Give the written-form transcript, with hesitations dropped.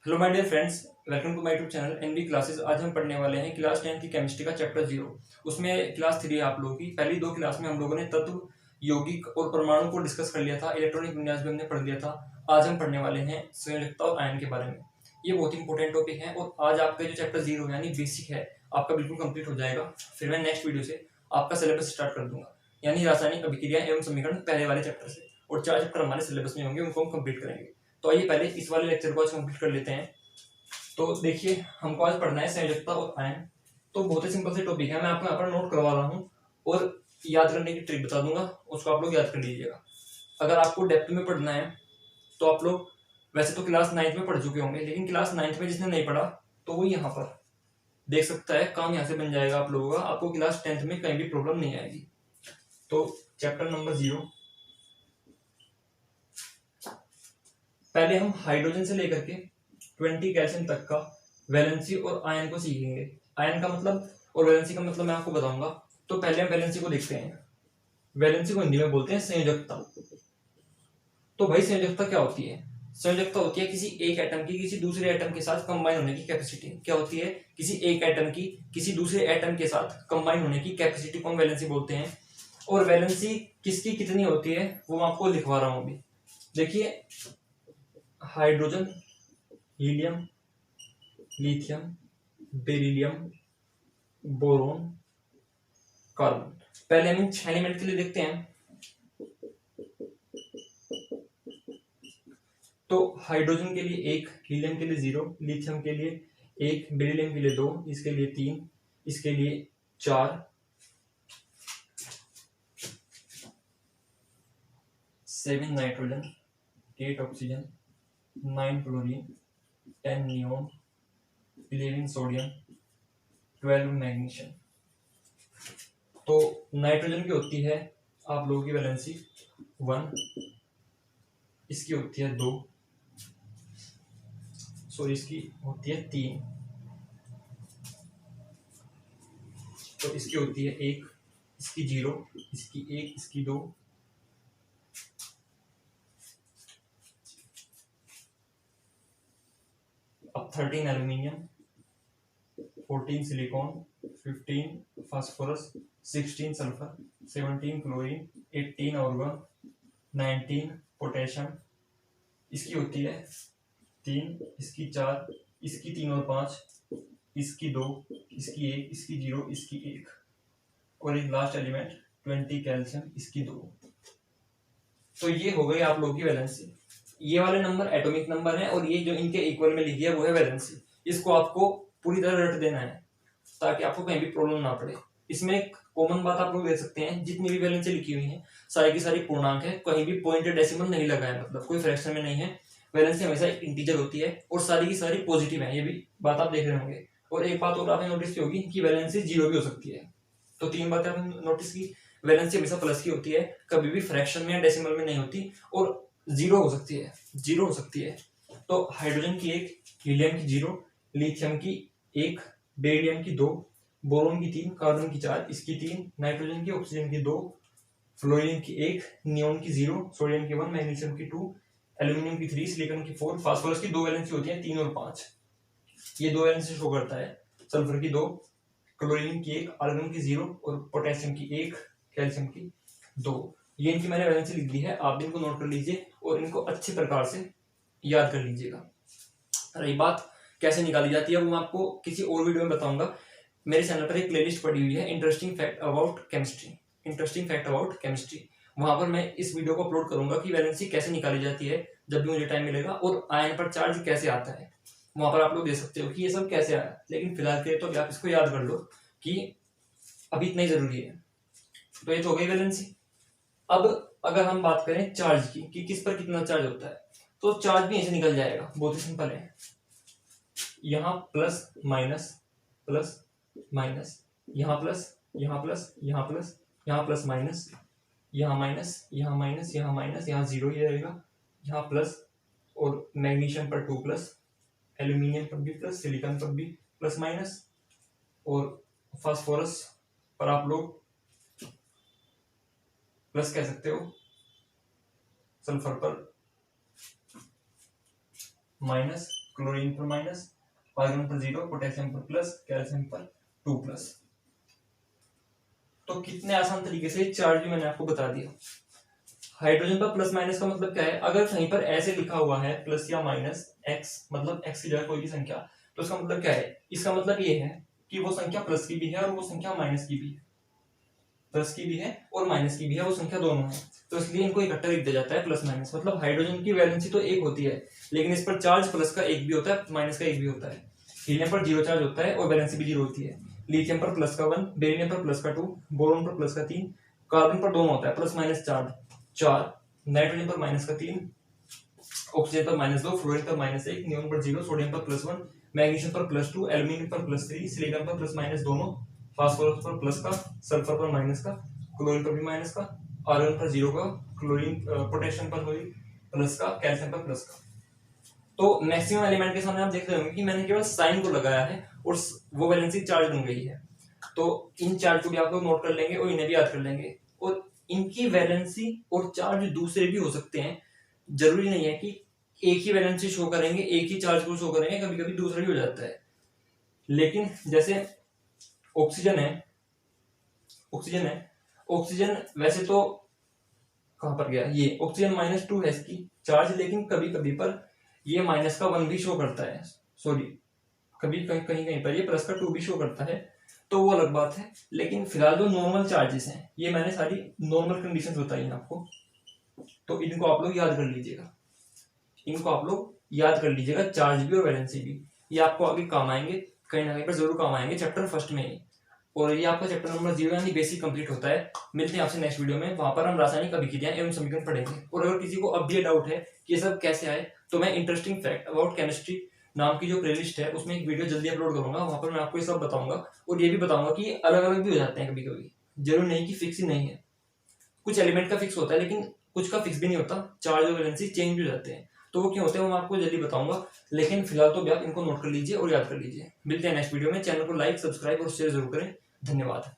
Hello my dear friends, welcome to my YouTube channel NB classes. आज हम पढ़ने वाले हैं क्लास 10 की केमिस्ट्री का चैप्टर 0। उसमें क्लास 3 है आप लोगों की। पहली दो क्लास में हम लोगों ने तत्व, यौगिक और परमाणु को डिस्कस कर लिया था। इलेक्ट्रॉनिक विन्यास भी हमने पढ़ लिया था। आज हम पढ़ने वाले हैं संयोजकता और आयन के बारे में। ये बहुत इंपॉर्टेंट टॉपिक है और आज आपका जो चैप्टर 0 यानी बेसिक है आपका बिल्कुल कंप्लीट हो जाएगा। फिर मैं नेक्स्ट वीडियो से आपका सिलेबस स्टार्ट कर दूंगा, यानी रासायनिक अभिक्रिया एवं समीकरण पहले वाले चैप्टर से। और 4 चैप्टर हमारे सिलेबस में होंगे, उनको हम कंप्लीट करेंगे। तो आइए पहले इस वाले लेक्चर को आज कंप्लीट कर लेते हैं। तो देखिए, हमको आज पढ़ना है संयोजकता और आयन। तो बहुत ही सिंपल से टॉपिक है, मैं आपको यहाँ पर नोट करवा रहा हूँ और याद करने की ट्रिक बता दूंगा, उसको आप लोग याद कर लीजिएगा। अगर आपको डेप्थ में पढ़ना है तो आप लोग वैसे तो क्लास 9th में पढ़ चुके होंगे, लेकिन क्लास 9th में जिसने नहीं पढ़ा तो वो यहाँ पर देख सकता है। काम यहाँ से बन जाएगा आप लोगों का, आपको क्लास 10th में कहीं भी प्रॉब्लम नहीं आएगी। तो चैप्टर नंबर 0, पहले हम हाइड्रोजन से लेकर के 20 कैल्शियम तक का वैलेंसी और आयन को सीखेंगे। आयन का मतलब और वैलेंसी का मतलब मैं आपको बताऊंगा। तो पहले हम वैलेंसी को देखते हैं। वैलेंसी को हिंदी में बोलते हैं संयोजकता। तो भाई संयोजकता क्या होती है? संयोजकता होती है किसी एक एटम की किसी दूसरे एटम के साथ कंबाइन होने की कैपेसिटी। क्या होती है? किसी एक एटम की किसी दूसरे एटम के साथ कंबाइन होने की कैपेसिटी को हम वैलेंसी बोलते हैं। और वैलेंसी किसकी कितनी होती है वो मैं आपको लिखवा रहा हूं अभी। देखिए, hydrogen, helium, lithium, beryllium, boron, carbon. पहले हम इन 6 एलिमेंट के लिए देखते हैं। तो हाइड्रोजन के लिए 1, हीलियम के लिए 0, लिथियम के लिए 1, बेरिलियम के लिए 2, इसके लिए 3, इसके लिए 4, 7 nitrogen, 8 oxygen, 9 chlorine, 10 neon, 11 sodium, 12 magnesium. तो नाइट्रोजन की होती है आप लोगों की वैलेंसी 1, इसकी होती है 2, सॉरी इसकी होती है 3, तो इसकी होती है 1, इसकी 0, इसकी 1, इसकी 2, अब 13 aluminium, 14 silicon, 15 phosphorus, 16 sulphur, 17 chlorine, 18 argon, 19 potassium. इसकी होती है 3, इसकी 4, इसकी 3 और 5, इसकी 2, इसकी 1, इसकी 0, इसकी 1, और एक लास्ट एलिमेंट 20 कैल्शियम, इसकी 2। तो ये हो गई आप लोगों की वैलेंसी। ये वाले नंबर एटॉमिक नंबर हैं और ये जो इनके इक्वल में लिखी है वो है वैलेंसी। इसको आपको पूरी तरह रट देना है ताकि आपको कहीं भी प्रॉब्लम ना पड़े। इसमें एक कॉमन बात आप लोग देख सकते हैं, जितनी भी वैलेंसी लिखी हुई है सारी की सारी पूर्णांक है, कहीं भी पॉइंटेड डेसिमल नहीं लगा है, मतलब कोई फ्रैक्शन में नहीं है। वैलेंसी हमेशा एक इंटीजर होती है और सारी की सारी पॉजिटिव है, ये भी बात आप देख रहे होंगे। और एक बात और आपने नोटिस की होगी कि वैलेंसी 0 भी हो सकती है। तो 3 बातें आपने नोटिस की। वैलेंसी हमेशा प्लस की होती है, कभी भी फ्रैक्शन में या डेसिमल में नहीं होती, और 0 हो सकती है, 0 हो सकती है। तो हाइड्रोजन की 1, हीलियम की 0, लिथियम की 1, बेरिलियम की 2, बोरोन की 3, कार्बन की 4, इसकी 3, नाइट्रोजन की, ऑक्सीजन की 2, फ्लोरीन की 1, नियोन की 0, सोडियम की 1, मैग्नीशियम की 2, एल्यूमिनियम की 3, सिलिकॉन की 4, फास्फोरस की 2 वैलेंसी होती है, 3 और 5। ये 2 वैलेंसी शो करता है। सल्फर की 2, क्लोरीन की 1, आर्गन की 0 और पोटेशियम की 1, कैल्शियम की 2। ये इनकी मैंने वैलेंसी लिख दी है, आप भी इनको नोट कर लीजिए और इनको अच्छे प्रकार से याद कर लीजिएगा। रही बात कैसे निकाली जाती है वो मैं आपको किसी और वीडियो में बताऊंगा। मेरे चैनल पर एक प्लेलिस्ट पड़ी हुई है, interesting fact about chemistry, interesting fact about chemistry. वहां पर मैं इस वीडियो को अपलोड करूंगा कि वैलेंसी कैसे निकाली जाती है जब भी मुझे टाइम मिलेगा, और आयन पर चार्ज कैसे आता है। वहां पर आप लोग देख सकते हो कि ये सब कैसे आया। लेकिन फिलहाल के लिए तो आप इसको याद कर लो कि अभी इतना ही जरूरी है। तो ये तो हो गई वैलेंसी। अब अगर हम बात करें चार्ज की कि किस पर कितना चार्ज होता है, तो चार्ज भी ऐसे निकल जाएगा, बहुत ही सिंपल है। यहाँ प्लस माइनस प्लस माइनस, यहाँ प्लस यहाँ प्लस यहाँ प्लस, यहाँ प्लस माइनस, यहाँ माइनस यहाँ माइनस यहाँ माइनस, यहाँ 0 ही रहेगा, यहाँ प्लस, और मैग्नीशियम पर 2 प्लस, एल्यूमिनियम पर भी प्लस, सिलिकॉन पर भी प्लस माइनस, और फास्फोरस पर आप लोग प्लस कह सकते हो, सल्फर पर माइनस, क्लोरीन पर माइनस, आर्गन पर 0, पोटेशियम पर प्लस, कैल्शियम पर 2+। तो कितने आसान तरीके से चार्ज भी मैंने आपको बता दिया। हाइड्रोजन पर प्लस माइनस का मतलब क्या है, अगर कहीं पर ऐसे लिखा हुआ है प्लस या माइनस x, मतलब x की जगह कोई भी संख्या, तो इसका मतलब क्या है, इसका मतलब ये है कि वो संख्या प्लस की भी है और वो संख्या माइनस की भी है, प्लस की भी है और माइनस की भी है, वो संख्या दोनों है, तो इसलिए इनको इकट्ठा लिख दिया जाता है प्लस माइनस। मतलब हाइड्रोजन की वैलेंसी तो एक होती है, लेकिन इस पर चार्ज प्लस का एक भी होता है, माइनस का एक भी होता है। हीलियम पर 0 चार्ज होता है और वैलेंसी भी 0 होती है। लिथियम पर प्लस का 1, बेरिलियम पर प्लस का 2, बोरोन पर प्लस का 3, कार्बन पर दोनों होता है प्लस माइनस चार्ज 4, नाइट्रोजन पर माइनस का 3, ऑक्सीजन पर -2, फ्लोरीन पर -1, नियोन पर 0, सोडियम पर +1, मैग्नीशियम पर +2, एल्यूमिनियम पर +3, सिलिकॉन पर प्लस माइनस दोनों, फास्फोरस पर प्लस का, सल्फर पर माइनस का, क्लोरीन पर भी माइनस का, आर्गन पर 0 का, क्लोरीन पोटेशियम पर प्लस का, कैल्शियम पर प्लस का। तो मैक्सिमम एलिमेंट के सामने आप देख रहे होंगे कि मैंने केवल साइन को लगाया है और वो वैलेंसी चार्ज बन गई है। तो इन चार्ज को भी आप लोग नोट कर लेंगे और इन्हें भी याद कर लेंगे। और इनकी वैलेंसी और चार्ज दूसरे भी हो सकते हैं, जरूरी नहीं है कि एक ही वैलेंसी शो करेंगे, एक ही चार्ज को शो करेंगे, कभी कभी दूसरा भी हो जाता है। लेकिन जैसे ऑक्सीजन है, ऑक्सीजन वैसे तो कहां पर गया, ये ऑक्सीजन -2 है इसकी चार्ज, लेकिन कभी कभी पर ये -1 भी शो करता है, सॉरी कभी कहीं पर ये +2 भी शो करता है, तो वो अलग बात है। लेकिन फिलहाल जो नॉर्मल चार्जेस हैं, ये मैंने सारी नॉर्मल कंडीशंस बताई हैं आपको, तो इनको आप लोग याद कर लीजिएगा, चार्ज भी और वैलेंसी भी, ये आपको आगे काम आएंगे, कहीं ना कहीं पर जरूर काम आएंगे चैप्टर फर्स्ट में ही। और ये आपका चैप्टर नंबर 0 यानी बेसिक कंप्लीट होता है। मिलते हैं आपसे नेक्स्ट वीडियो में, वहां पर हम रासायनिक अभिक्रियाएं एवं समीकरण पढ़ेंगे। और अगर किसी को अब भी डाउट है कि ये सब कैसे आए, तो मैं इंटरेस्टिंग फैक्ट अबाउट केमिस्ट्री नाम की जो प्लेलिस्ट है उसमें एक वीडियो जल्दी अपलोड करूंगा, वहां पर मैं आपको ये सब बताऊंगा और ये भी बताऊंगा कि अलग अलग भी हो जाते हैं कभी कभी, जरूर नहीं कि फिक्स ही नहीं है। कुछ एलिमेंट का फिक्स होता है लेकिन कुछ का फिक्स भी नहीं होता, चार्ज और वैलेंसी चेंज भी हो जाते हैं, तो वो क्यों होते हैं वो मैं आपको जल्दी बताऊंगा। लेकिन फिलहाल तो भी आप इनको नोट कर लीजिए और याद कर लीजिए। मिलते हैं नेक्स्ट वीडियो में, चैनल को लाइक, सब्सक्राइब और शेयर जरूर करें। धन्यवाद।